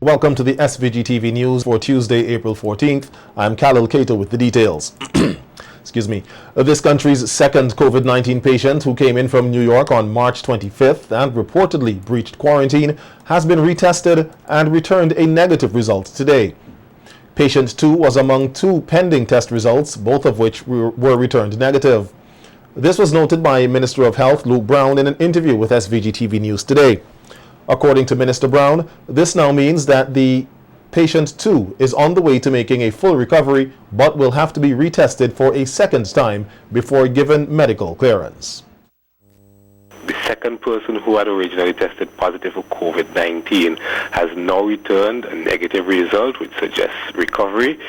Welcome to the SVG-TV news for Tuesday, April 14th. I'm Khalil Kato with the details. Excuse me. This country's second COVID-19 patient who came in from New York on March 25th and reportedly breached quarantine has been retested and returned a negative result today. Patient 2 was among 2 pending test results, both of which were returned negative. This was noted by Minister of Health Luke Brown in an interview with SVG-TV News today. According to Minister Brown, this now means that the patient 2 is on the way to making a full recovery, but will have to be retested for a second time before given medical clearance. The second person who had originally tested positive for COVID-19 has now returned a negative result, which suggests recovery.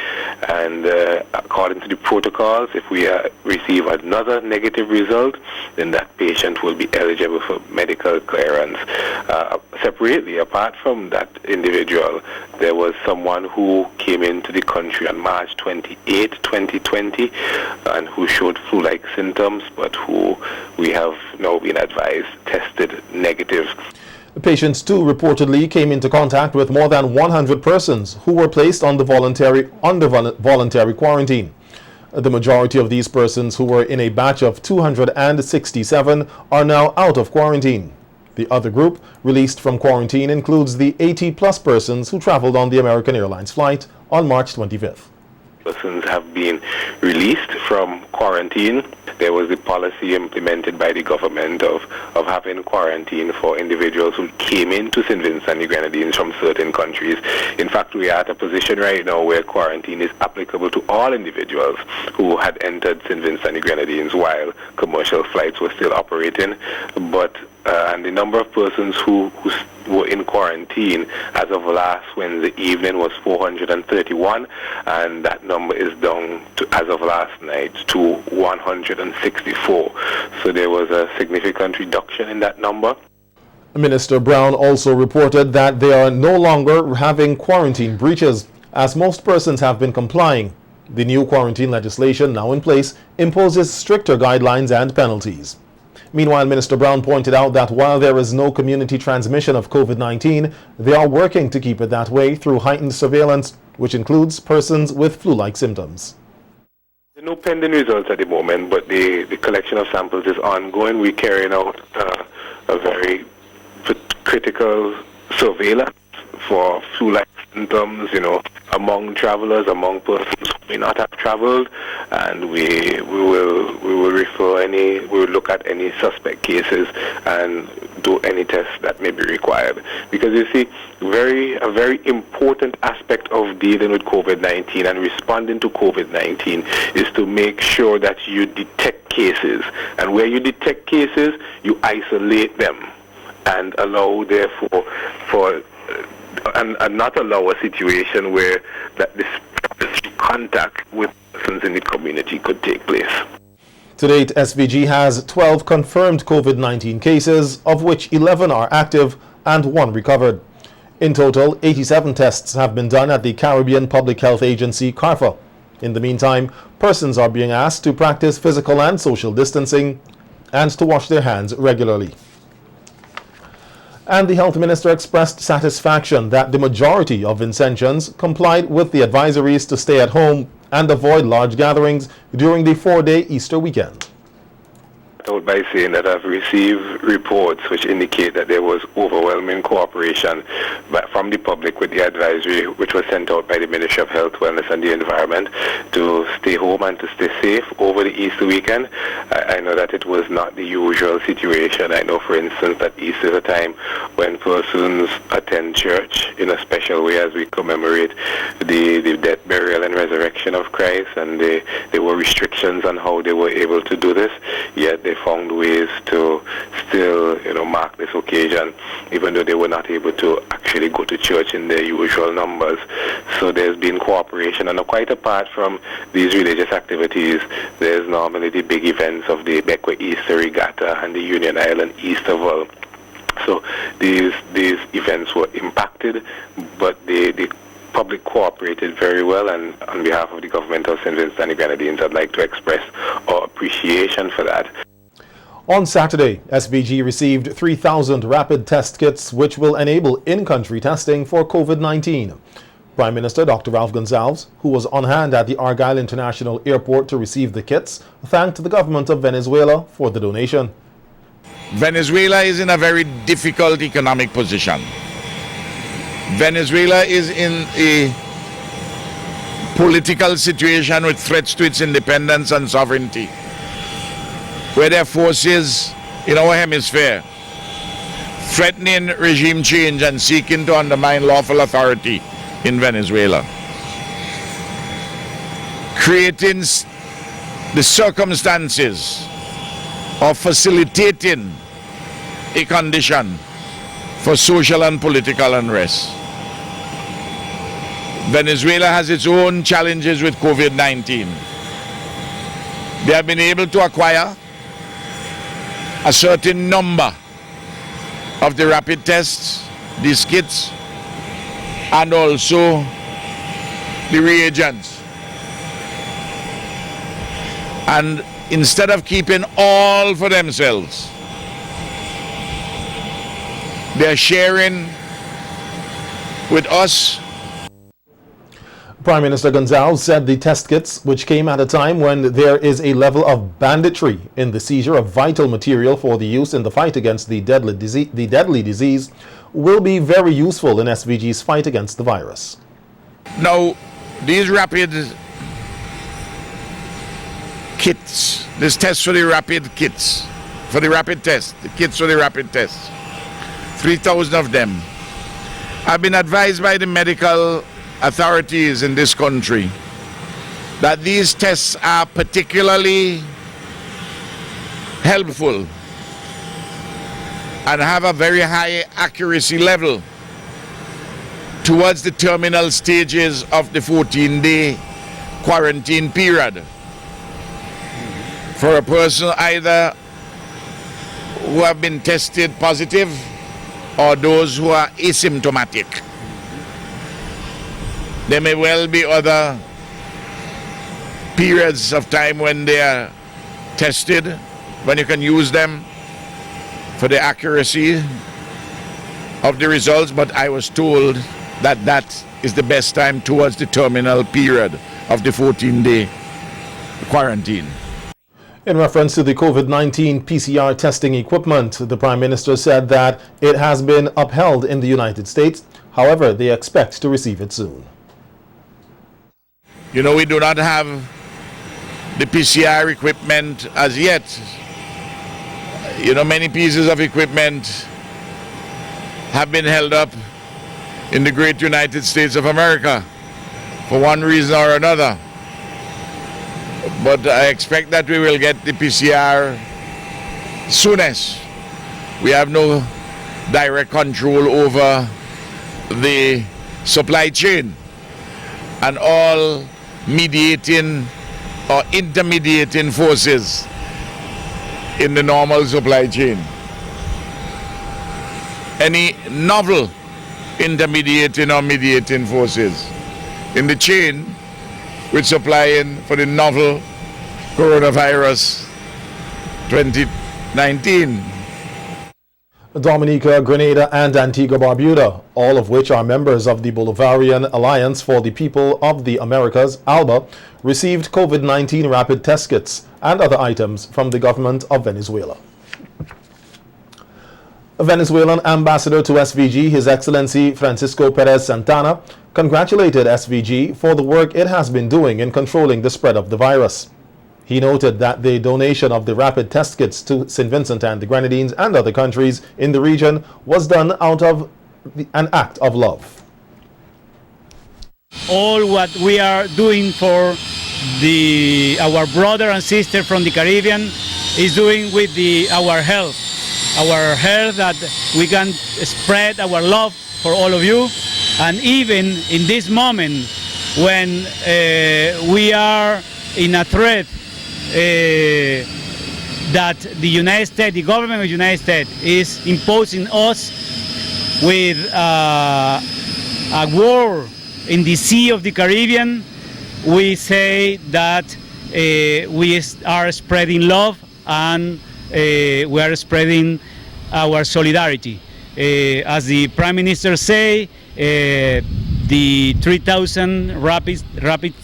And according to the protocols, if we receive another negative result, then that patient will be eligible for medical clearance. Separately, apart from that individual, there was someone who came into the country on March 28, 2020, and who showed flu-like symptoms, but who we have now been advised tested negative. Patient 2 reportedly came into contact with more than 100 persons who were placed under voluntary quarantine. The majority of these persons, who were in a batch of 267, are now out of quarantine. The other group released from quarantine includes the 80-plus persons who traveled on the American Airlines flight on March 25th. Persons have been released from quarantine. There was the policy implemented by the government of having quarantine for individuals who came into St. Vincent and the Grenadines from certain countries. In fact, we are at a position right now where quarantine is applicable to all individuals who had entered St. Vincent and the Grenadines while commercial flights were still operating. But and the number of persons who were in quarantine as of last Wednesday evening was 431, and that number is down to, as of last night, to 164. So there was a significant reduction in that number. Minister Brown also reported that they are no longer having quarantine breaches, as most persons have been complying. The new quarantine legislation now in place imposes stricter guidelines and penalties. Meanwhile, Minister Brown pointed out that while there is no community transmission of COVID-19, they are working to keep it that way through heightened surveillance, which includes persons with flu-like symptoms. There are no pending results at the moment, but the collection of samples is ongoing. We're carrying out a very critical surveillance for flu-like symptoms, among travelers, among persons who may not have traveled, and we will look at any suspect cases and do any tests that may be required. Because you see, a very important aspect of dealing with COVID-19 and responding to COVID-19 is to make sure that you detect cases, and where you detect cases, you isolate them and allow, therefore, and not allow a situation where that this contact with persons in the community could take place. To date, SVG has 12 confirmed COVID-19 cases, of which 11 are active and 1 recovered. In total, 87 tests have been done at the Caribbean Public Health Agency, CARPHA. In the meantime, persons are being asked to practice physical and social distancing and to wash their hands regularly. And the health minister expressed satisfaction that the majority of Vincentians complied with the advisories to stay at home and avoid large gatherings during the 4-day Easter weekend. Out by saying that I've received reports which indicate that there was overwhelming cooperation from the public with the advisory which was sent out by the Ministry of Health, Wellness and the Environment to stay home and to stay safe over the Easter weekend. I know that it was not the usual situation. I know, for instance, that Easter is a time when persons attend church in a special way as we commemorate the death, burial and resurrection of Christ, and there were restrictions on how they were able to do this, yet they found ways to still, mark this occasion, even though they were not able to actually go to church in their usual numbers. So there's been cooperation, and quite apart from these religious activities, there's normally the big events of the Bequia Easter Regatta and the Union Island Easterval. So these events were impacted, but the public cooperated very well, and on behalf of the government of St. Vincent and the Grenadines, I'd like to express our appreciation for that. On Saturday, SVG received 3,000 rapid test kits which will enable in-country testing for COVID-19. Prime Minister Dr. Ralph Gonsalves, who was on hand at the Argyle International Airport to receive the kits, thanked the government of Venezuela for the donation. Venezuela is in a very difficult economic position. Venezuela is in a political situation with threats to its independence and sovereignty, where there are forces in our hemisphere threatening regime change and seeking to undermine lawful authority in Venezuela, creating the circumstances of facilitating a condition for social and political unrest. Venezuela has its own challenges with COVID-19. They have been able to acquire a certain number of the rapid tests, these kits, and also the reagents. And instead of keeping all for themselves, they're sharing with us. Prime Minister Gonsalves said the test kits, which came at a time when there is a level of banditry in the seizure of vital material for the use in the fight against the deadly disease, will be very useful in SVG's fight against the virus. Now, these rapid kits, this test for the rapid kits, for the rapid test, the kits for the rapid tests, 3,000 of them. I've been advised by the medical authorities in this country that these tests are particularly helpful and have a very high accuracy level towards the terminal stages of the 14-day quarantine period for a person either who have been tested positive or those who are asymptomatic. There may well be other periods of time when they are tested, when you can use them for the accuracy of the results, but I was told that that is the best time towards the terminal period of the 14-day quarantine. In reference to the COVID-19 PCR testing equipment, the Prime Minister said that it has been upheld in the United States. However, they expect to receive it soon. You know, we do not have the PCR equipment as yet. You know, many pieces of equipment have been held up in the great United States of America for one reason or another. But I expect that we will get the PCR soonest. We have no direct control over the supply chain, and all mediating or intermediating forces in the normal supply chain. Any novel intermediating or mediating forces in the chain which supplying for the novel coronavirus 2019. Dominica, Grenada and Antigua-Barbuda, all of which are members of the Bolivarian Alliance for the People of the Americas, ALBA, received COVID-19 rapid test kits and other items from the government of Venezuela. Venezuelan Ambassador to SVG, His Excellency Francisco Perez Santana, congratulated SVG for the work it has been doing in controlling the spread of the virus. He noted that the donation of the rapid test kits to St. Vincent and the Grenadines and other countries in the region was done out of an act of love. All what we are doing for our brother and sister from the Caribbean is doing with our health that we can spread our love for all of you. And even in this moment when we are in a threat that the United States, the government of the United States is imposing us with a war in the Sea of the Caribbean, we say that we are spreading love and we are spreading our solidarity. As the Prime Minister say, the 3,000 rapid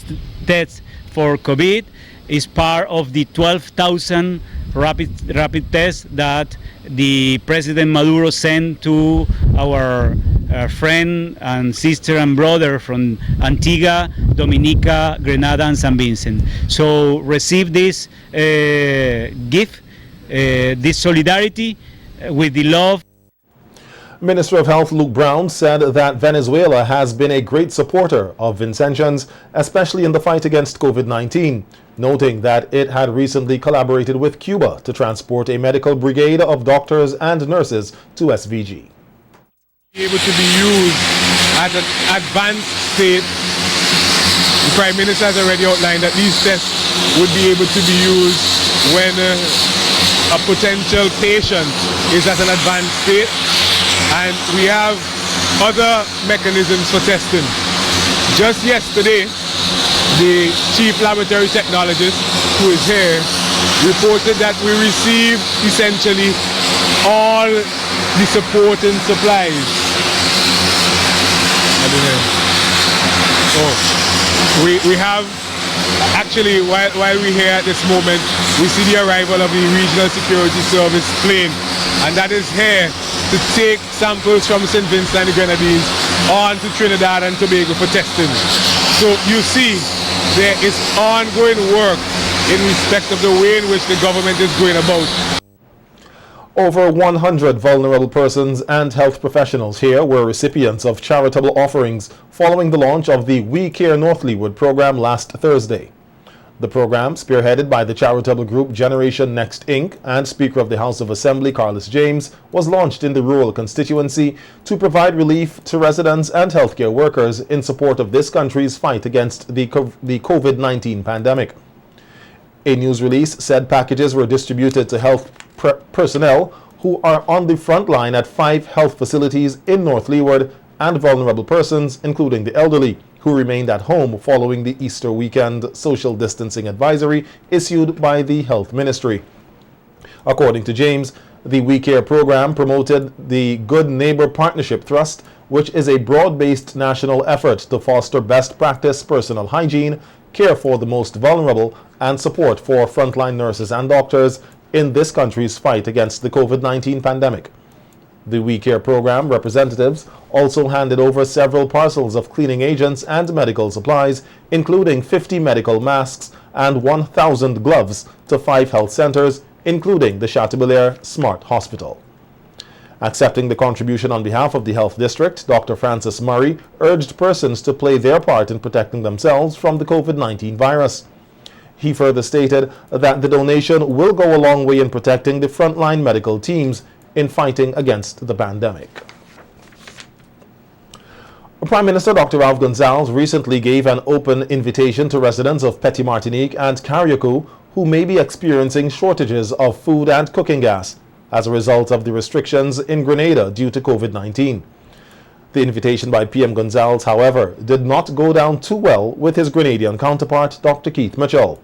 tests for COVID is part of the 12,000 rapid tests that the President Maduro sent to our friend and sister and brother from Antigua, Dominica, Grenada, and San Vincent. So receive this gift, this solidarity with the love. Minister of Health Luke Brown said that Venezuela has been a great supporter of Vincentians, especially in the fight against COVID-19, noting that it had recently collaborated with Cuba to transport a medical brigade of doctors and nurses to SVG. Able to be used at an advanced state. The Prime Minister has already outlined that these tests would be able to be used when a potential patient is at an advanced state. And we have other mechanisms for testing. Just yesterday, the Chief Laboratory Technologist, who is here, reported that we received essentially all the supporting supplies. We have, actually, while we're here at this moment, we see the arrival of the Regional Security Service plane, and that is here to take samples from St. Vincent and the Grenadines on to Trinidad and Tobago for testing. So you see, there is ongoing work in respect of the way in which the government is going about. Over 100 vulnerable persons and health professionals here were recipients of charitable offerings following the launch of the We Care North Leeward program last Thursday. The program, spearheaded by the charitable group Generation Next Inc. and Speaker of the House of Assembly Carlos James, was launched in the rural constituency to provide relief to residents and healthcare workers in support of this country's fight against the COVID-19 pandemic. A news release said packages were distributed to health personnel who are on the front line at 5 health facilities in North Leeward and vulnerable persons, including the elderly, who remained at home following the Easter weekend social distancing advisory issued by the Health Ministry. According to James, the We Care program promoted the Good Neighbor Partnership Trust, which is a broad-based national effort to foster best practice personal hygiene, care for the most vulnerable, and support for frontline nurses and doctors in this country's fight against the COVID-19 pandemic. The We Care program representatives also handed over several parcels of cleaning agents and medical supplies, including 50 medical masks and 1,000 gloves to 5 health centers, including the Chateaubriand Smart Hospital. Accepting the contribution on behalf of the Health District, Dr. Francis Murray urged persons to play their part in protecting themselves from the COVID-19 virus. He further stated that the donation will go a long way in protecting the frontline medical teams in fighting against the pandemic. Prime Minister Dr. Ralph Gonsalves recently gave an open invitation to residents of Petit Martinique and Carriacou who may be experiencing shortages of food and cooking gas as a result of the restrictions in Grenada due to COVID-19. The invitation by PM Gonsalves, however, did not go down too well with his Grenadian counterpart, Dr. Keith Mitchell.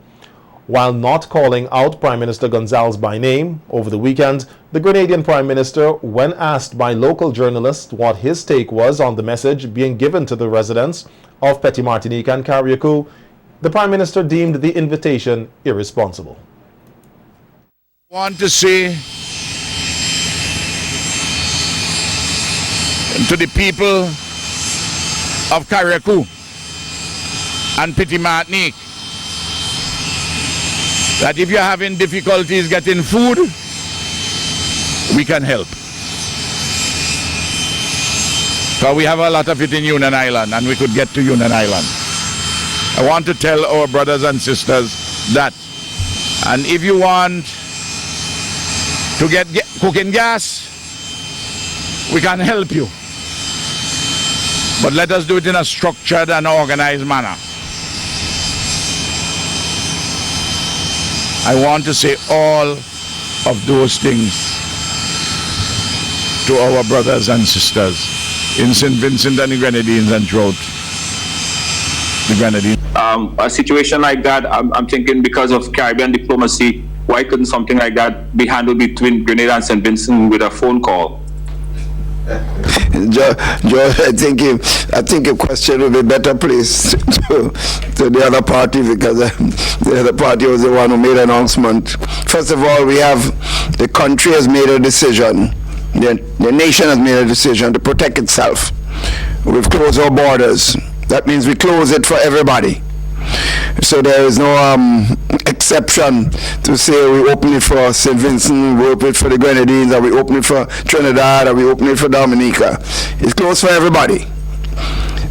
While not calling out Prime Minister Gonsalves by name, over the weekend, the Grenadian Prime Minister, when asked by local journalists what his take was on the message being given to the residents of Petit Martinique and Carriacou, the Prime Minister deemed the invitation irresponsible. I want to say to the people of Carriacou and Petit Martinique that if you're having difficulties getting food, we can help. Because we have a lot of it in Union Island and we could get to Union Island. I want to tell our brothers and sisters that. And if you want to get cooking gas, we can help you. But let us do it in a structured and organized manner. I want to say all of those things to our brothers and sisters in St. Vincent and the Grenadines and throughout the Grenadines. A situation like that, I'm thinking because of Caribbean diplomacy, Why couldn't something like that be handled between Grenada and St. Vincent with a phone call? George, I think your question would be better placed to the other party, because the other party was the one who made an announcement. First of all, the country has made a decision, the nation has made a decision to protect itself. We've closed our borders. That means we close it for everybody. So there is no exception to say we open it for St. Vincent, we open it for the Grenadines, or we open it for Trinidad, or we open it for Dominica. It's closed for everybody.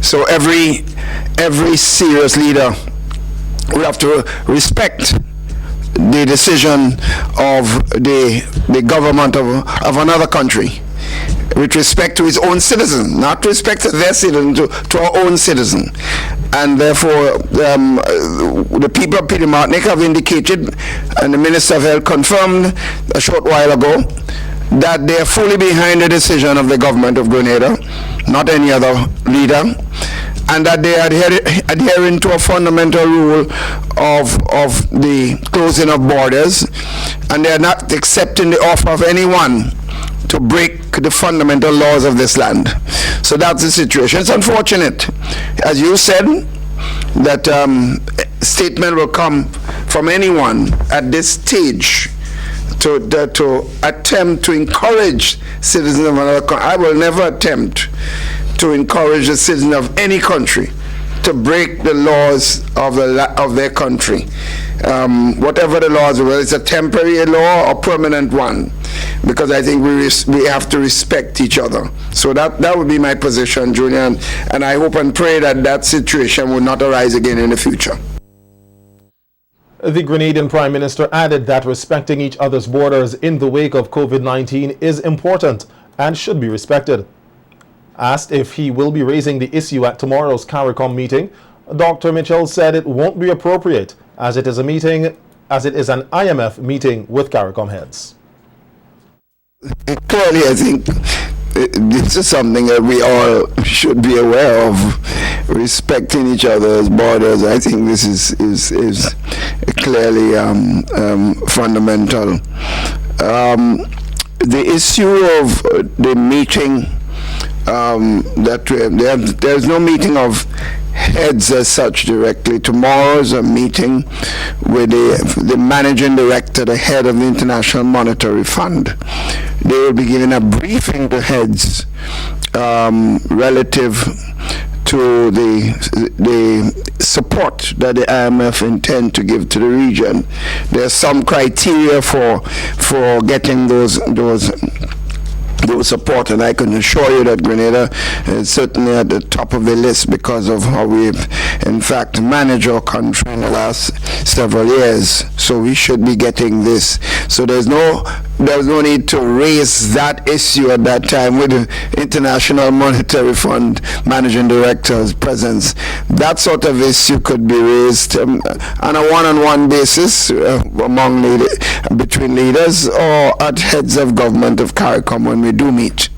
So every serious leader will have to respect the decision of the government of another country, with respect to his own citizen, not with respect to their citizen, to our own citizen. And therefore, the people of Peter Martinique have indicated, and the Minister of Health confirmed a short while ago, that they are fully behind the decision of the government of Grenada, not any other leader, and that they are adhering to a fundamental rule of the closing of borders, and they are not accepting the offer of anyone to break the fundamental laws of this land. So that's the situation. It's unfortunate, as you said, that statement will come from anyone at this stage to attempt to encourage citizens of another country. I will never attempt to encourage a citizen of any country to break the laws of their country. Whatever the laws, whether it's a temporary law or permanent one, because I think we have to respect each other. So that would be my position, Julian, and I hope and pray that that situation will not arise again in the future. The Grenadian Prime Minister added that respecting each other's borders in the wake of COVID-19 is important and should be respected. Asked if he will be raising the issue at tomorrow's CARICOM meeting, Dr. Mitchell said it won't be appropriate as it is an IMF meeting with CARICOM heads. Clearly, I think this is something that we all should be aware of, respecting each other's borders. I think this is clearly fundamental. The issue of the meeting, there's no meeting of heads as such directly. Tomorrow is a meeting with the managing director, the head of the International Monetary Fund. They will be giving a briefing to heads relative to the support that the IMF intend to give to the region. There's some criteria for getting those support, and I can assure you that Grenada is certainly at the top of the list because of how we've in fact managed our country in the last several years. So we should be getting this. So there was no need to raise that issue at that time with the International Monetary Fund Managing Director's presence. That sort of issue could be raised on a one-on-one basis between leaders or at heads of government of CARICOM when we do meet.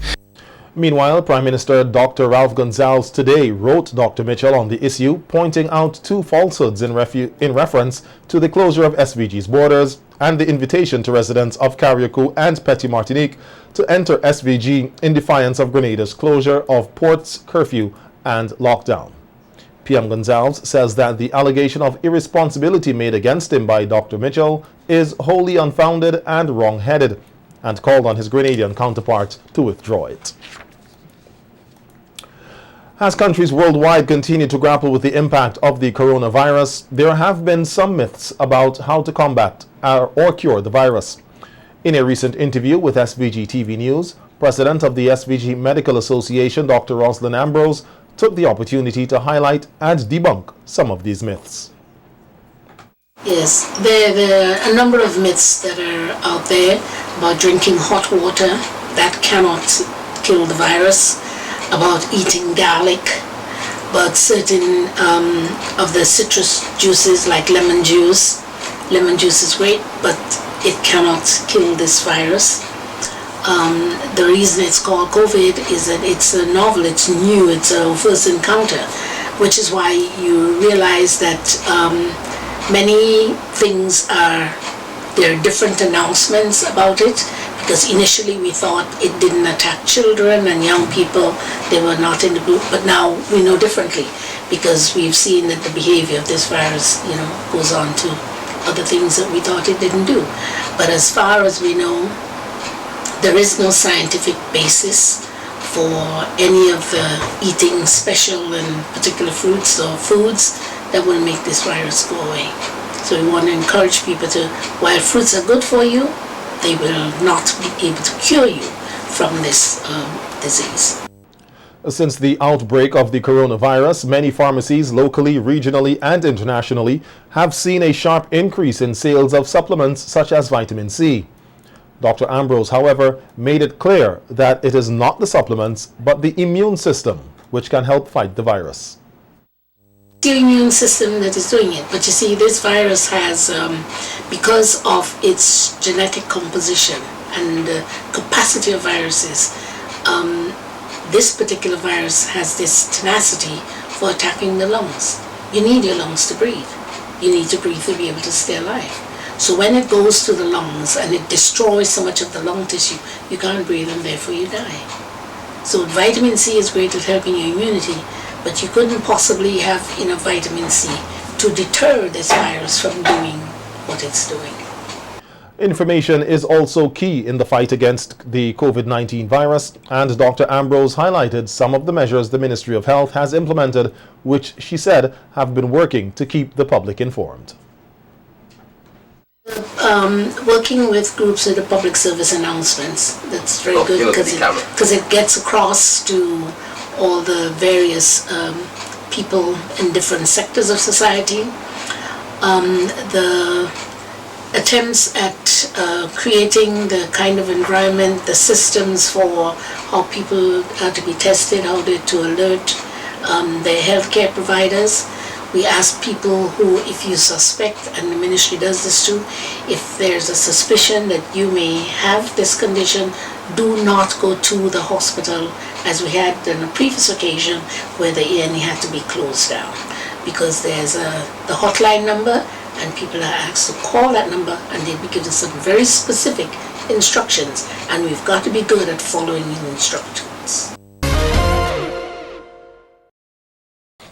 Meanwhile, Prime Minister Dr. Ralph Gonsalves today wrote Dr. Mitchell on the issue, pointing out two falsehoods in reference to the closure of SVG's borders and the invitation to residents of Carriacou and Petit Martinique to enter SVG in defiance of Grenada's closure of ports, curfew, and lockdown. PM Gonsalves says that the allegation of irresponsibility made against him by Dr. Mitchell is wholly unfounded and wrong-headed, and called on his Grenadian counterpart to withdraw it. As countries worldwide continue to grapple with the impact of the coronavirus, there have been some myths about how to combat or cure the virus. In a recent interview with SVG-TV News, President of the SVG Medical Association, Dr. Roslyn Ambrose, took the opportunity to highlight and debunk some of these myths. Yes, there are a number of myths that are out there about drinking hot water that cannot kill the virus, about eating garlic, but certain of the citrus juices like lemon juice. Lemon juice is great, but it cannot kill this virus. The reason it's called COVID is that it's novel, it's new, it's a first encounter, which is why you realize that many things are there are different announcements about it, because initially we thought it didn't attack children and young people, they were not in the group, but now we know differently, because we've seen that the behavior of this virus, goes on to other things that we thought it didn't do. But as far as we know, there is no scientific basis for any of the eating special and particular fruits or foods that will make this virus go away. So we want to encourage people to, while fruits are good for you, they will not be able to cure you from this disease. Since the outbreak of the coronavirus, many pharmacies locally, regionally, and internationally have seen a sharp increase in sales of supplements such as vitamin C. Dr. Ambrose, however, made it clear that it is not the supplements, but the immune system which can help fight the virus. The immune system that is doing it, but you see, this virus has, because of its genetic composition and the capacity of viruses, this particular virus has this tenacity for attacking the lungs. You need your lungs to breathe. You need to breathe to be able to stay alive. So when it goes to the lungs and it destroys so much of the lung tissue, you can't breathe and therefore you die. So vitamin C is great at helping your immunity, but you couldn't possibly have enough vitamin C to deter this virus from doing what it's doing. Information is also key in the fight against the COVID-19 virus, and Dr. Ambrose highlighted some of the measures the Ministry of Health has implemented, which she said have been working to keep the public informed. Working with groups with the public service announcements, that's very good because it gets across to all the various people in different sectors of society. The attempts at creating the kind of environment, the systems for how people are to be tested, how they're to alert their healthcare providers. We ask people who, if you suspect, and the ministry does this too, if there's a suspicion that you may have this condition, do not go to the hospital, as we had on a previous occasion where the A&E had to be closed down, because there's the hotline number, and people are asked to call that number and they'll be given some very specific instructions, and we've got to be good at following the instructions.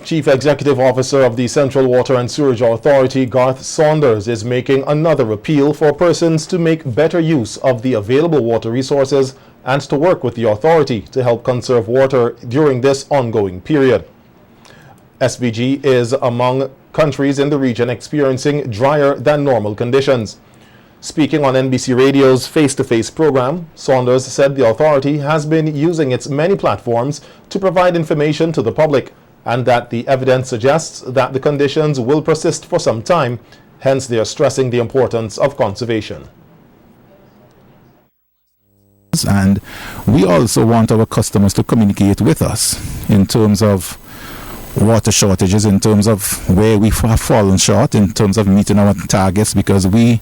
Chief Executive Officer of the Central Water and Sewerage Authority, Garth Saunders, is making another appeal for persons to make better use of the available water resources and to work with the authority to help conserve water during this ongoing period. SVG is among countries in the region experiencing drier than normal conditions. Speaking on NBC Radio's face-to-face program, Saunders said the authority has been using its many platforms to provide information to the public, and that the evidence suggests that the conditions will persist for some time, hence they are stressing the importance of conservation. And we also want our customers to communicate with us in terms of water shortages, in terms of where we have fallen short, in terms of meeting our targets, because we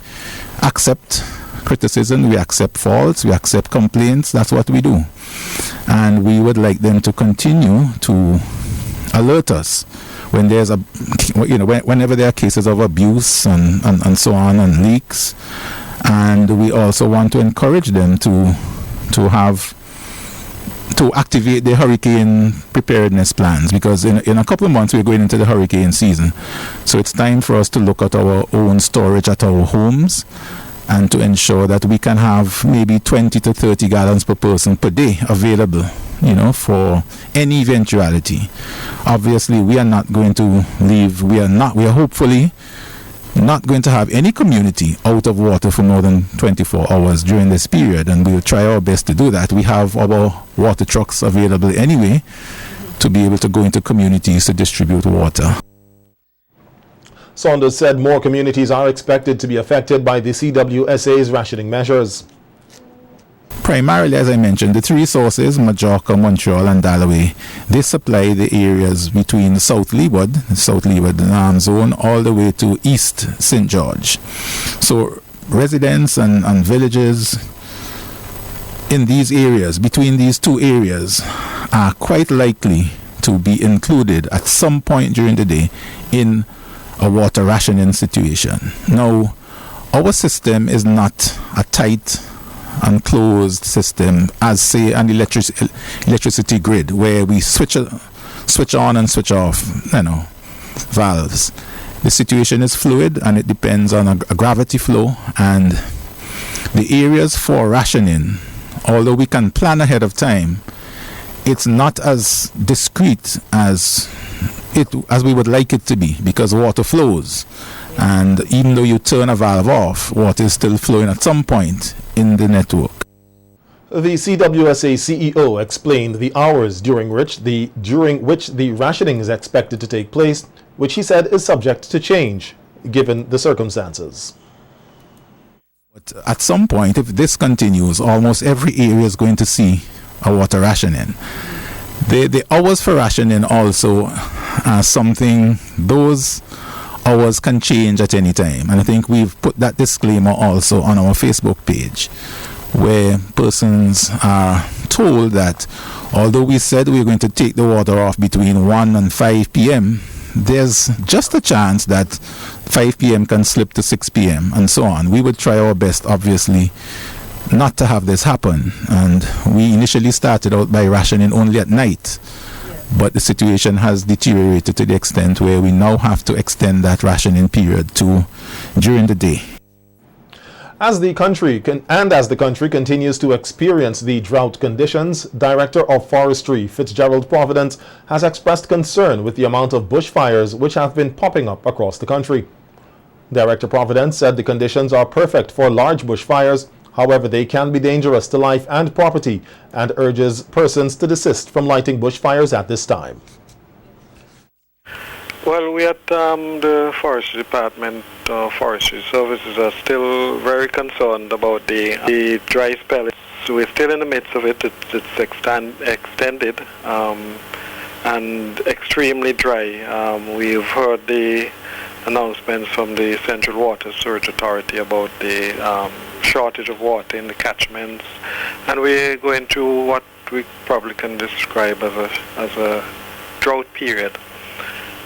accept criticism, we accept faults, we accept complaints. That's what we do. And we would like them to continue to alert us when there's whenever there are cases of abuse and so on, and leaks. And we also want to encourage them to activate the hurricane preparedness plans, because in a couple of months we're going into the hurricane season. So it's time for us to look at our own storage at our homes and to ensure that we can have maybe 20 to 30 gallons per person per day available, for any eventuality. Obviously, we are not going to leave, we are hopefully not going to have any community out of water for more than 24 hours during this period, and we'll try our best to do that. We have our water trucks available anyway to be able to go into communities to distribute water. Saunders said more communities are expected to be affected by the CWSA's rationing measures. Primarily, as I mentioned, the three sources, Majorca, Montreal and Dalloway, they supply the areas between South Leeward zone, all the way to East St. George. So residents and villages in these areas, between these two areas, are quite likely to be included at some point during the day in a water rationing situation. Now, our system is not a tight and closed system as, say, an electricity grid where we switch on and switch off, valves. The situation is fluid and it depends on a gravity flow, and the areas for rationing, although we can plan ahead of time, it's not as discrete as we would like it to be, because water flows, and even though you turn a valve off, water is still flowing at some point in the network. The CWSA CEO explained the hours during which the rationing is expected to take place, which he said is subject to change given the circumstances. But at some point, if this continues, almost every area is going to see a water rationing. The hours for rationing also are something, those hours can change at any time. And I think we've put that disclaimer also on our Facebook page, where persons are told that although we said we're going to take the water off between 1 and 5 p.m., there's just a chance that 5 p.m. can slip to 6 p.m. and so on. We would try our best, obviously, not to have this happen. And we initially started out by rationing only at night. But the situation has deteriorated to the extent where we now have to extend that rationing period to during the day. As the country continues to experience the drought conditions, Director of Forestry Fitzgerald Providence has expressed concern with the amount of bushfires which have been popping up across the country. Director Providence said the conditions are perfect for large bushfires, however they can be dangerous to life and property, and urges persons to desist from lighting bushfires at this time. Well, we at the Forestry Department, Forestry Services are still very concerned about the dry spell. So we're still in the midst of it. It's extended and extremely dry. We've heard the announcements from the Central Water Storage Authority about the shortage of water in the catchments, and we're going through what we probably can describe as a drought period.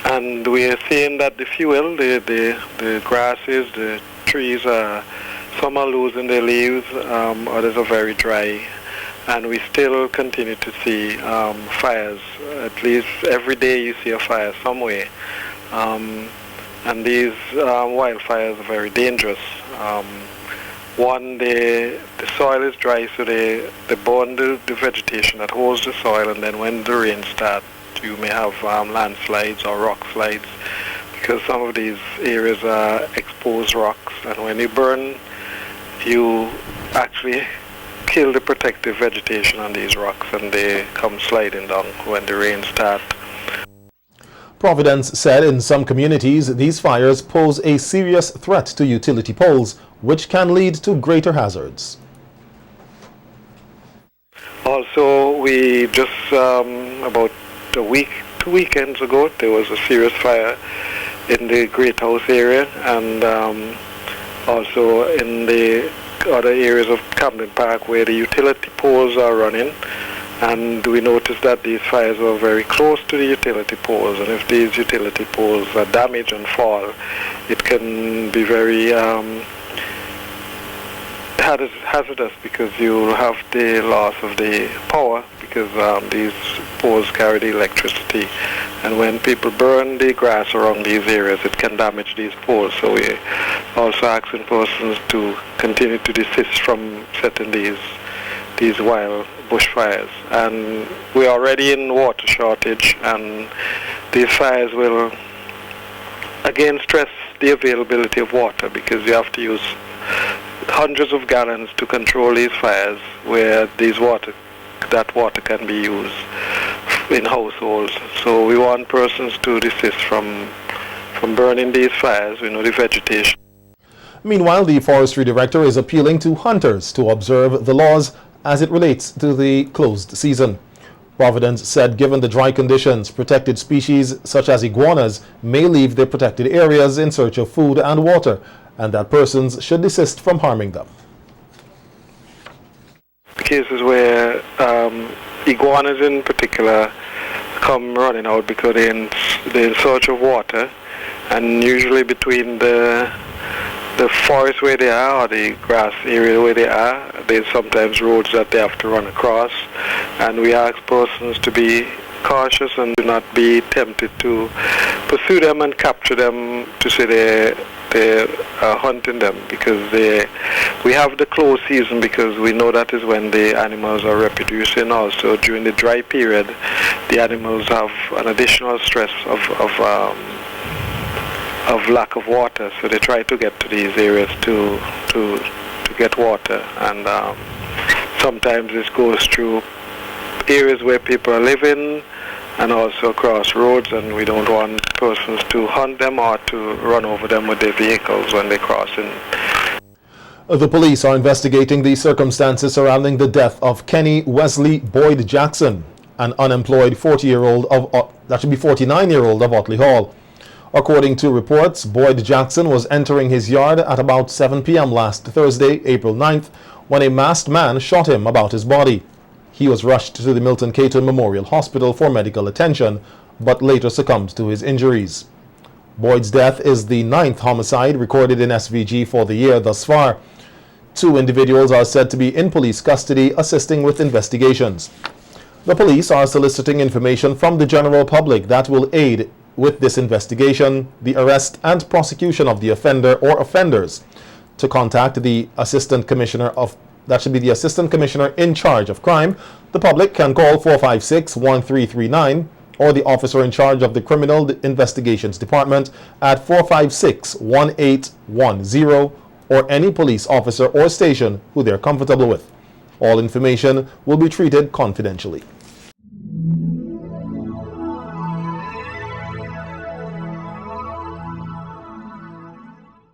And we are seeing that the fuel, the grasses, the trees, some are losing their leaves, others are very dry. And we still continue to see fires. At least every day you see a fire somewhere. And these wildfires are very dangerous. One, the soil is dry, so they burn the vegetation that holds the soil, and then when the rain starts, you may have landslides or rock slides, because some of these areas are exposed rocks, and when you burn, you actually kill the protective vegetation on these rocks, and they come sliding down when the rain starts. Providence said in some communities these fires pose a serious threat to utility poles, which can lead to greater hazards. Also, we just about two weekends ago, there was a serious fire in the Great House area, and also in the other areas of Camden Park where the utility poles are running. And we noticed that these fires were very close to the utility poles, and if these utility poles are damaged and fall, it can be very hazardous, because you have the loss of the power, because these poles carry the electricity, and when people burn the grass around these areas, it can damage these poles. So we're also asking persons to continue to desist from setting these wild bushfires. And we're already in water shortage, and these fires will again stress the availability of water, because you have to use hundreds of gallons to control these fires, where that water can be used in households. So we want persons to desist from burning these fires, the vegetation. Meanwhile, the forestry director is appealing to hunters to observe the laws as it relates to the closed season. Providence said given the dry conditions, protected species such as iguanas may leave their protected areas in search of food and water, and that persons should desist from harming them. Cases where iguanas in particular come running out because they're in search of water, and usually between the the forest where they are, or the grass area where they are, there's sometimes roads that they have to run across, and we ask persons to be cautious and do not be tempted to pursue them and capture them to say they are hunting them, because we have the close season, because we know that is when the animals are reproducing. Also during the dry period, the animals have an additional stress of lack of water, so they try to get to these areas to get water, and sometimes this goes through areas where people are living and also across roads, and we don't want persons to hunt them or to run over them with their vehicles when they're crossing. The police are investigating the circumstances surrounding the death of Kenny Wesley Boyd Jackson, an unemployed 49-year-old of Otley Hall. According to reports, Boyd Jackson was entering his yard at about 7 p.m. last Thursday, April 9th, when a masked man shot him about his body. He was rushed to the Milton Cato Memorial Hospital for medical attention, but later succumbed to his injuries. Boyd's death is the 9th homicide recorded in SVG for the year thus far. 2 individuals are said to be in police custody assisting with investigations. The police are soliciting information from the general public that will aid with this investigation, the arrest and prosecution of the offender or offenders. To contact the Assistant Commissioner the Assistant Commissioner in charge of crime, the public can call 456-1339 or the officer in charge of the Criminal Investigations Department at 456-1810, or any police officer or station who they're comfortable with. All information will be treated confidentially.